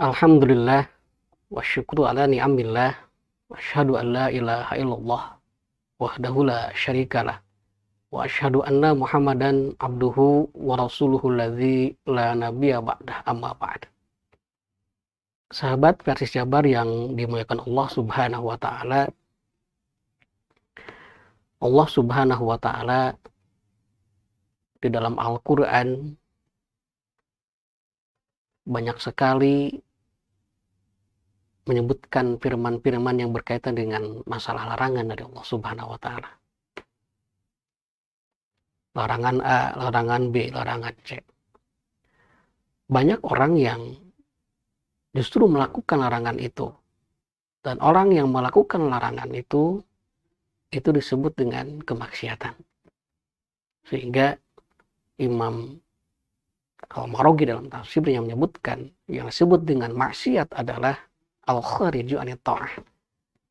Alhamdulillah wa syukru ala ni'amillah wa asyhadu an la ilaha illallah wahdahu la syarikalah wa asyhadu anna Muhammadan abduhu wa rasuluhu alladzi la nabiyya ba'dah amma ba'd. Sahabat Persis Jabar yang dimuliakan Allah Subhanahu wa taala. Allah Subhanahu wa taala di dalam Al-Qur'an banyak sekali menyebutkan firman-firman yang berkaitan dengan masalah larangan dari Allah Subhanahu wa taala. Larangan A, larangan B, larangan C. Banyak orang yang justru melakukan larangan itu. Dan orang yang melakukan larangan itu disebut dengan kemaksiatan. Sehingga Imam Al-Maraghi dalam tafsirnya menyebutkan yang disebut dengan maksiat adalah al-khariju anit ta'ah.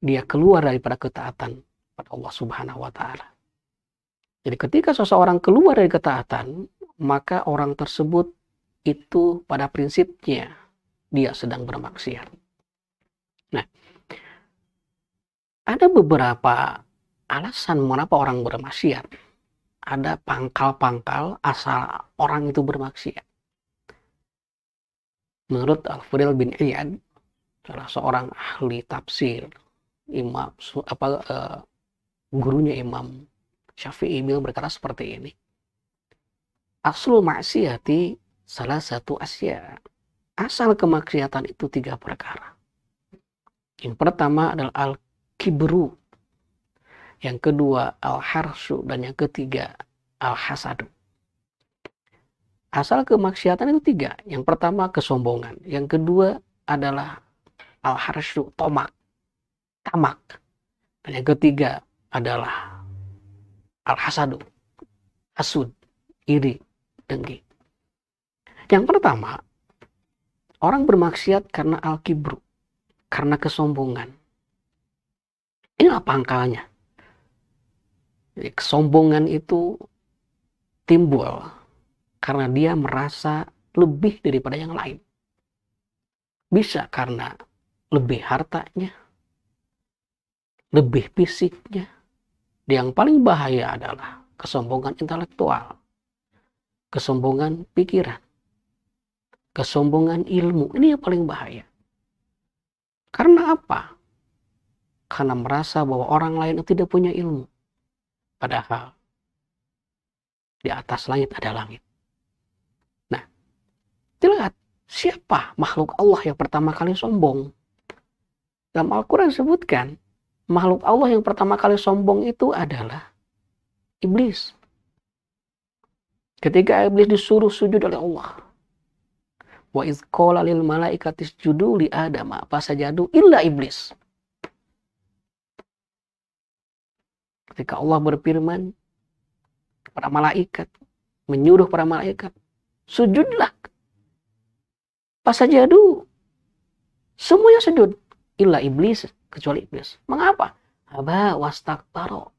Dia keluar daripada ketaatan pada Allah Subhanahu wa taala. Jadi ketika seseorang keluar dari ketaatan, maka orang tersebut itu pada prinsipnya dia sedang bermaksiat. Nah, ada beberapa alasan mengapa orang bermaksiat. Ada pangkal-pangkal asal orang itu bermaksiat. Menurut Al-Fudail bin Iyad, salah seorang ahli tafsir, gurunya Imam Syafi'i, beliau berkata seperti ini. Aslu maksiati salah satu asya. Asal kemaksiatan itu 3 perkara. Yang pertama adalah al-kibru. Yang kedua al-harsu. Dan yang ketiga al-hasadu. Asal kemaksiatan itu 3. Yang pertama kesombongan. Yang kedua adalah al-harsu, tamak. Dan yang ketiga adalah al-hasadu, hasud, iri, dengki. Yang pertama, orang bermaksiat karena al-kibru, karena kesombongan. Inilah pangkalnya. Jadi, kesombongan itu timbul karena dia merasa lebih daripada yang lain. Bisa karena lebih hartanya, lebih fisiknya. Yang paling bahaya adalah kesombongan intelektual, kesombongan pikiran, kesombongan ilmu. Ini yang paling bahaya. Karena apa? Karena merasa bahwa orang lain itu tidak punya ilmu. Padahal di atas langit ada langit. Nah, dilihat siapa makhluk Allah yang pertama kali sombong. Dalam Al-Quran disebutkan, makhluk Allah yang pertama kali sombong itu adalah iblis. Ketika iblis disuruh sujud oleh Allah. Wa idz qala lil malaikati isjudu li adama fasajadu illa iblis. Ketika Allah berfirman kepada malaikat, menyuruh para malaikat, sujudlah. Fasajadu. Semuanya sujud illa iblis, kecuali iblis. Mengapa? Aba wastakbaro.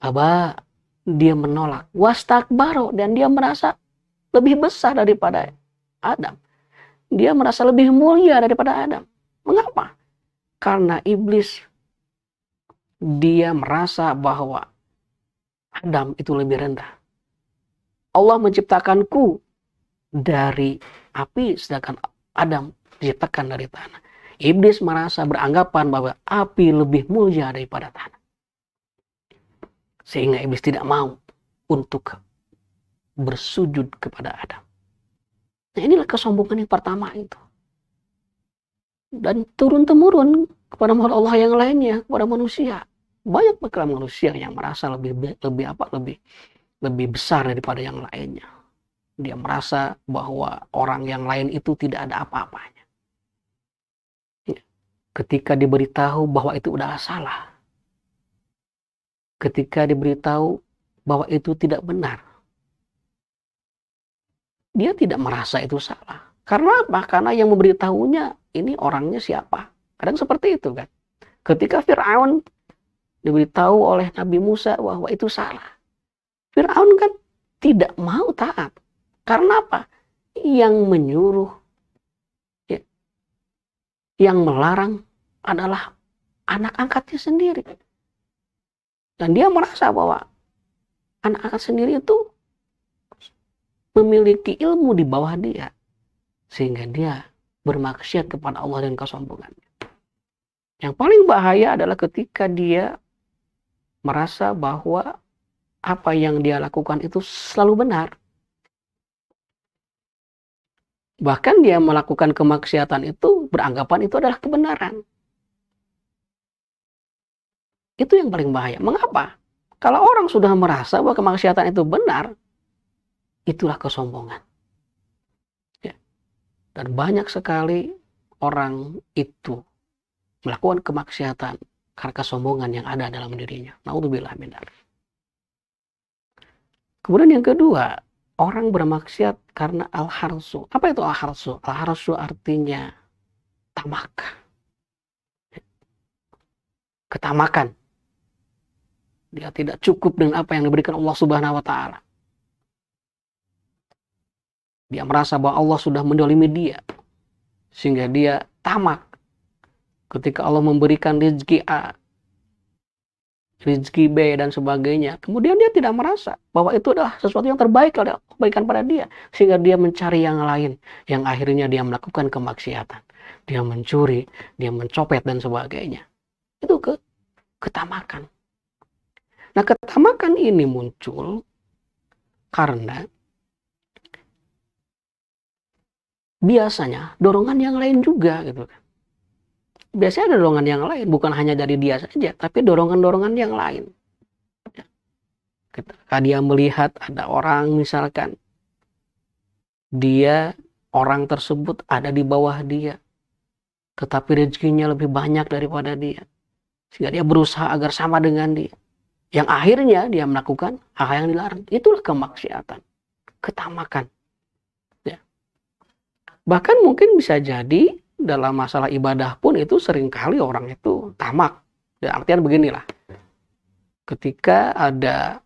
Aba, dia menolak. Wastakbaro, dan dia merasa lebih besar daripada Adam. Dia merasa lebih mulia daripada Adam. Mengapa? Karena iblis, dia merasa bahwa Adam itu lebih rendah. Allah menciptakanku dari api, sedangkan Adam diciptakan dari tanah. Iblis merasa beranggapan bahwa api lebih mulia daripada tanah. Sehingga iblis tidak mau untuk bersujud kepada Adam. Nah, inilah kesombongan yang pertama itu. Dan turun-temurun kepada makhluk Allah yang lainnya, kepada manusia. Banyak sekali manusia yang merasa lebih besar daripada yang lainnya. Dia merasa bahwa orang yang lain itu tidak ada apa-apanya. Ketika diberitahu bahwa itu udah salah. Ketika diberitahu bahwa itu tidak benar. Dia tidak merasa itu salah. Karena apa? Karena yang memberitahunya ini orangnya siapa? Kadang seperti itu kan. Ketika Fir'aun diberitahu oleh Nabi Musa bahwa itu salah. Fir'aun kan tidak mau taat. Karena apa? Yang menyuruh yang melarang adalah anak angkatnya sendiri. Dan dia merasa bahwa anak angkat sendiri itu memiliki ilmu di bawah dia. Sehingga dia bermaksiat kepada Allah dan kesombongannya. Yang paling bahaya adalah ketika dia merasa bahwa apa yang dia lakukan itu selalu benar. Bahkan dia melakukan kemaksiatan itu beranggapan itu adalah kebenaran. Itu yang paling bahaya. Mengapa? Kalau orang sudah merasa bahwa kemaksiatan itu benar, itulah kesombongan. Ya. Dan banyak sekali orang itu melakukan kemaksiatan karena kesombongan yang ada dalam dirinya. Naudzubillah min dzalik. Kemudian yang kedua, orang bermaksiat karena al-harsu. Apa itu al-harsu? Al-harsu artinya tamak. Ketamakan. Dia tidak cukup dengan apa yang diberikan Allah Subhanahu wa taala. Dia merasa bahwa Allah sudah mendolimi dia. Sehingga dia tamak. Ketika Allah memberikan rezeki A, rezeki B dan sebagainya. Kemudian dia tidak merasa bahwa itu adalah sesuatu yang terbaik oleh Allah berikan pada dia. Sehingga dia mencari yang lain. Yang akhirnya dia melakukan kemaksiatan. Dia mencuri, dia mencopet dan sebagainya. Itu ketamakan. Nah, ketamakan ini muncul karena biasanya dorongan yang lain juga gitu kan. Biasanya ada dorongan yang lain, bukan hanya dari dia saja, tapi dorongan-dorongan yang lain. Ketika dia melihat ada orang misalkan, orang tersebut ada di bawah dia, tetapi rezekinya lebih banyak daripada dia. Sehingga dia berusaha agar sama dengan dia. Yang akhirnya dia melakukan hal yang dilarang. Itulah kemaksiatan, ketamakan. Ya. Bahkan mungkin bisa jadi dalam masalah ibadah pun itu seringkali orang itu tamak. Dan artian beginilah. Ketika ada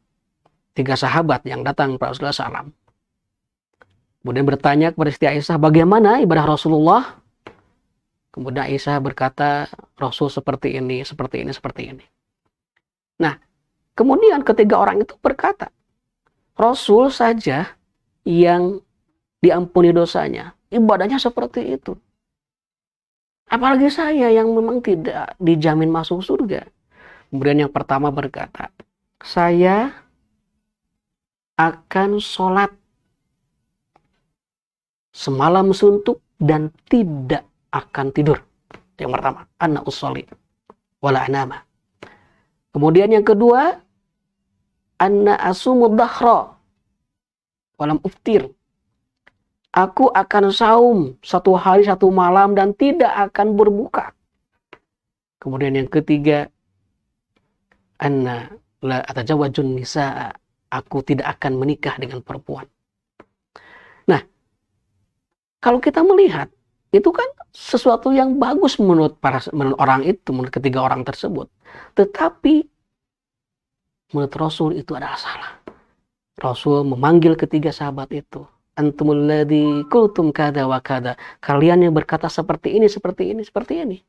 3 sahabat yang datang kepada Rasulullah SAW. Kemudian bertanya kepada Siti Aisyah, bagaimana ibadah Rasulullah? Kemudian Aisyah berkata, Rasul seperti ini, seperti ini, seperti ini. Nah, kemudian ketiga orang itu berkata, Rasul saja yang diampuni dosanya. Ibadahnya seperti itu. Apalagi saya yang memang tidak dijamin masuk surga. Kemudian yang pertama berkata, saya akan sholat semalam suntuk dan tidak akan tidur. Yang pertama, ana usolli wala anama. Kemudian yang kedua, anna asumud dahra walam uftir. Aku akan saum 1 hari 1 malam dan tidak akan berbuka. Kemudian yang ketiga, anna la atajawwajun nisaa. Aku tidak akan menikah dengan perempuan. Nah, kalau kita melihat, itu kan sesuatu yang bagus menurut orang itu, menurut ketiga orang tersebut. Tetapi menurut Rasul itu adalah salah. Rasul memanggil ketiga sahabat itu. Antumul ladzi qultum kada wa kada. Kalian yang berkata seperti ini, seperti ini, seperti ini.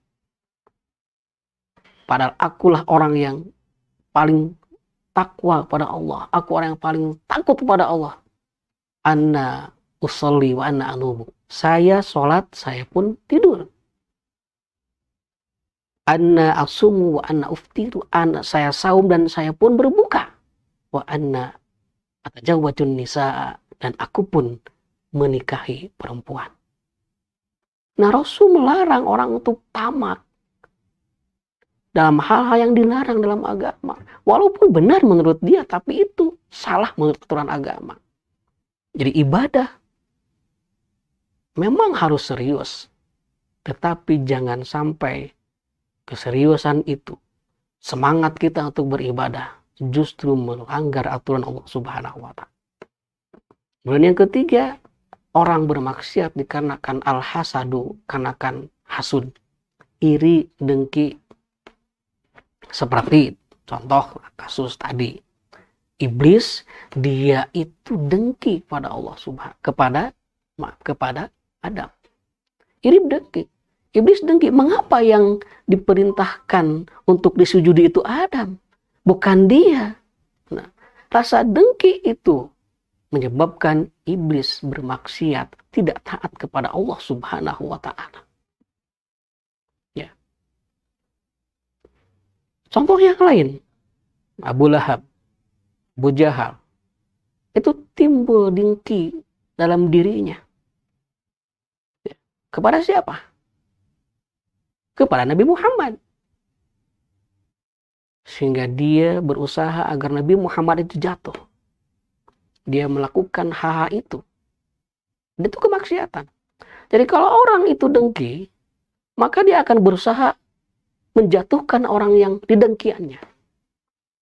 Padahal akulah orang yang paling takwa kepada Allah. Aku orang yang paling takut kepada Allah. Anna usolli wa anna anumu. Saya sholat, saya pun tidur. Anna asumu wa anna uftiru. Saya saum dan saya pun berbuka. Wa anna atajawwajun nisaa. Dan aku pun menikahi perempuan. Nah, Rasul melarang orang untuk tamak dalam hal-hal yang dilarang dalam agama. Walaupun benar menurut dia, tapi itu salah menurut aturan agama. Jadi ibadah memang harus serius. Tetapi jangan sampai keseriusan itu, semangat kita untuk beribadah, justru melanggar aturan Allah Subhanahu wa Ta'ala. Kemudian yang ketiga, orang bermaksiat dikarenakan al-hasadu, karenakan hasud, iri, dengki. Seperti contoh kasus tadi, iblis dia itu dengki kepada Allah kepada Adam. Iri dengki. Iblis dengki. Mengapa yang diperintahkan untuk disujudi itu Adam, bukan dia? Nah, rasa dengki itu menyebabkan iblis bermaksiat, tidak taat kepada Allah Subhanahu wa Ta'ala. Ya. Contoh yang lain, Abu Lahab, Abu Jahal, itu timbul dengki dalam dirinya. Ya. Kepada siapa? Kepada Nabi Muhammad. Sehingga dia berusaha agar Nabi Muhammad itu jatuh. Dia melakukan hal-hal itu. Itu kemaksiatan. Jadi kalau orang itu dengki, maka dia akan berusaha menjatuhkan orang yang didengkiannya.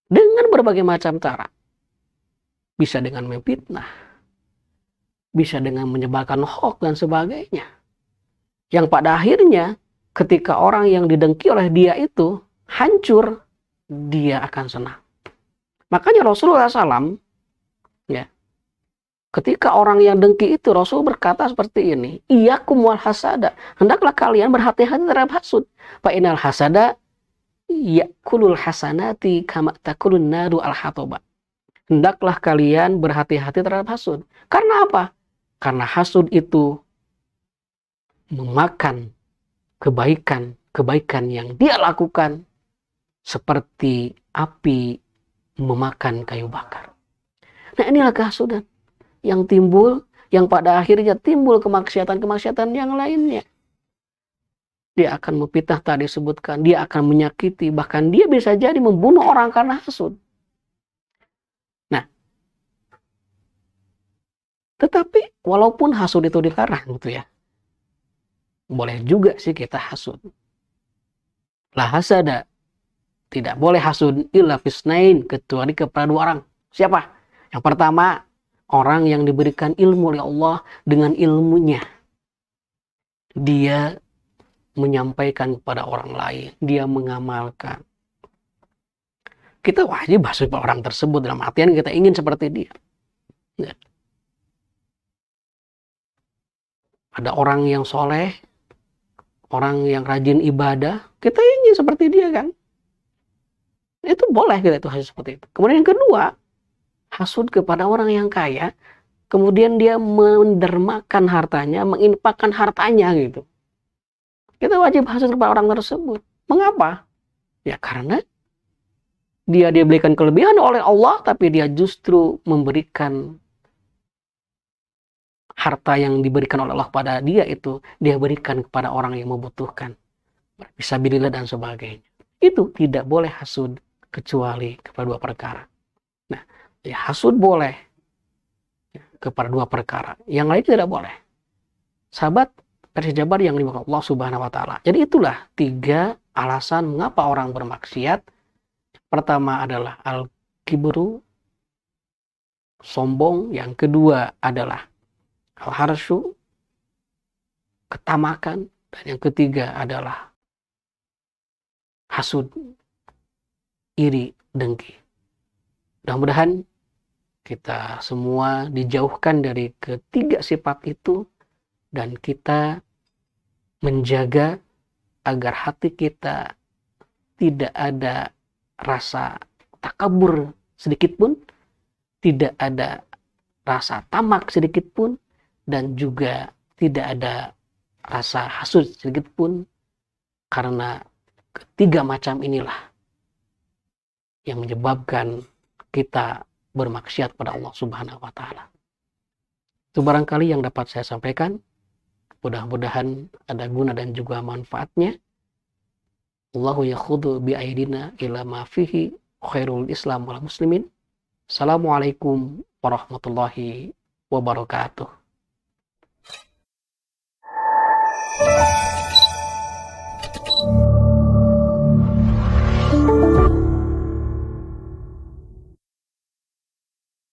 Dengan berbagai macam cara. Bisa dengan memfitnah. Bisa dengan menyebarkan hoax dan sebagainya. Yang pada akhirnya, ketika orang yang didengki oleh dia itu hancur, dia akan senang. Makanya Rasulullah SAW, ya, ketika orang yang dengki itu, Rasul berkata seperti ini, Iyyakum wal hasada, hendaklah kalian berhati-hati terhadap hasud. Fa innal hasada yakulul hasanati kama takulun naru al hatoba. Hendaklah kalian berhati-hati terhadap hasud. Karena apa? Karena hasud itu memakan kebaikan yang dia lakukan seperti api memakan kayu bakar. Nah, inilah kehasudan yang timbul, yang pada akhirnya timbul kemaksiatan-kemaksiatan yang lainnya. Dia akan memfitnah tadi disebutkan, dia akan menyakiti, bahkan dia bisa jadi membunuh orang karena hasud. Nah, tetapi walaupun hasud itu dilarang gitu ya, boleh juga sih kita hasud. La hasada, tidak boleh hasud illa fisnain, kecuali kepada dua orang. Siapa? Yang pertama, orang yang diberikan ilmu oleh Allah, dengan ilmunya dia menyampaikan kepada orang lain, dia mengamalkan. Kita wajib hasud pada orang tersebut, dalam artian kita ingin seperti dia. Ya. Ada orang yang soleh, orang yang rajin ibadah, kita ingin seperti dia kan? Itu boleh kita itu hasud seperti itu. Kemudian yang kedua, hasud kepada orang yang kaya, kemudian dia mendermakan hartanya, menginfakkan hartanya gitu. Kita wajib hasud kepada orang tersebut. Mengapa? Ya karena dia diberikan kelebihan oleh Allah, tapi dia justru memberikan harta yang diberikan oleh Allah pada dia itu, dia berikan kepada orang yang membutuhkan. Fisabilillah dan sebagainya. Itu tidak boleh hasud kecuali kepada dua perkara. Nah, ya hasud boleh kepada dua perkara. Yang lain tidak boleh. Sahabat versi Jabar yang dimaksud Allah Subhanahu wa Ta'ala. Jadi itulah 3 alasan mengapa orang bermaksiat. Pertama adalah al-kibru, sombong. Yang kedua adalah al-harsyu, ketamakan. Dan yang ketiga adalah hasud, iri, dengki. Mudah-mudahan kita semua dijauhkan dari ketiga sifat itu, dan kita menjaga agar hati kita tidak ada rasa takabur sedikit pun, tidak ada rasa tamak sedikit pun, dan juga tidak ada rasa hasud sedikit pun, karena ketiga macam inilah yang menyebabkan kita bermaksiat pada Allah Subhanahu wa Ta'ala. Itu barangkali yang dapat saya sampaikan. Mudah-mudahan ada guna dan juga manfaatnya. Allahu yakhudhu bi'aidina ila ma fihi khairul Islam wal muslimin. Assalamualaikum warahmatullahi wabarakatuh.